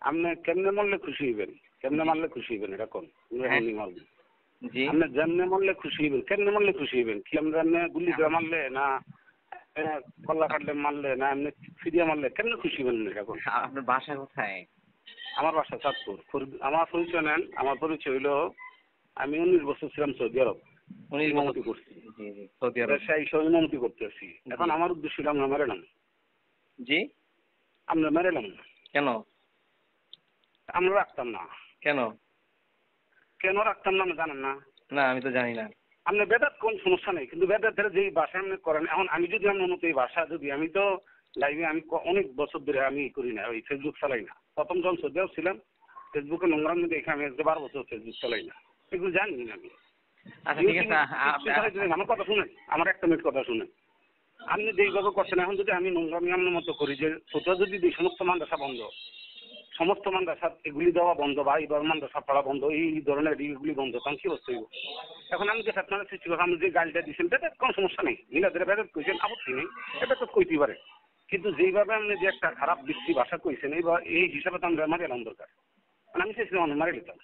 আপনি কেমনে মরলে খুশি হইবেন? কেমনে মারলে খুশি হইবেন এটা কোন? মারবেন জি আপনি যেমনে মরলে খুশি হইবেন, কেমনে মরলে খুশি হইবেন? কি আমরা এমনি গুলি করে মারলে না কল্লা কাটলে মারলে না এমনি ফিরিয়ে মারলে কেমনে খুশি হইবেন এটা কোন? আপনার বাসা কোথায়? আমার বাসা চাঁদপুর। আমার পরিচয় নেন, আমার পরিচয় হইল আমি 19 বছর ছিলাম সৌদি আরব, 19 ইমামতি বছর। করছি, জি জি, সৌদি আরব। ব্যবসায়ী হিসেবে ইমামতি করতেছি। এখন আমার উদ্দেশ্য ছিল আমরা মেরে নাম, জি, আমরা মেরে নাম কেন? আমরা রাখতাম না। কেন? কেন রাখতাম না আপনি জানেন না? না, আমি তো জানি না। আপনার বেদাত কোন সমস্যা নেই, কিন্তু বেদাতের যেই ভাষা আপনি করেন, এখন আমি যদি আপনার মতো এই ভাষা যদি আমি তো লাইভে আমি অনেক বছর ধরে আমি করি না, ওই ফেসবুক চালাই না। প্রথম যখন সৌদি আরব ছিলাম ফেসবুকে নোংরা দেখে আমি 12 বছর ফেসবুক চালাই না, এগুলো জানি না আমি। আচ্ছা ঠিক আছে, আমার কথা শুনেন, আমার একটা মিনিট কথা শুনেন। আপনি যেইভাবে করছেন, এখন যদি আমি নোংরামি আপনার মতো করি যে কোথাও যদি এই সমস্ত মাদ্রাসা বন্ধ, সমস্ত মাদ্রাসা এগুলি দেওয়া বন্ধ বা এইবার মাদ্রাসা পড়া বন্ধ, এই ধরনের এগুলি বন্ধ, তখন কি অবস্থা হইব? এখন আমি যে আপনারা সৃষ্টি করলাম, আমি যে গাড়িটা দিচ্ছেন এটা কোনো সমস্যা নেই, মিলাদের ব্যাপারে কইছেন আপত্তি নেই, এটা তো কইতেই পারে। কিন্তু যেইভাবে আপনি যে একটা খারাপ বৃত্তি ভাষা কইছেন এই হিসাবে তো আমরা মারি এলাম দরকার, মানে আমি চাইছিলাম মারি নিতাম।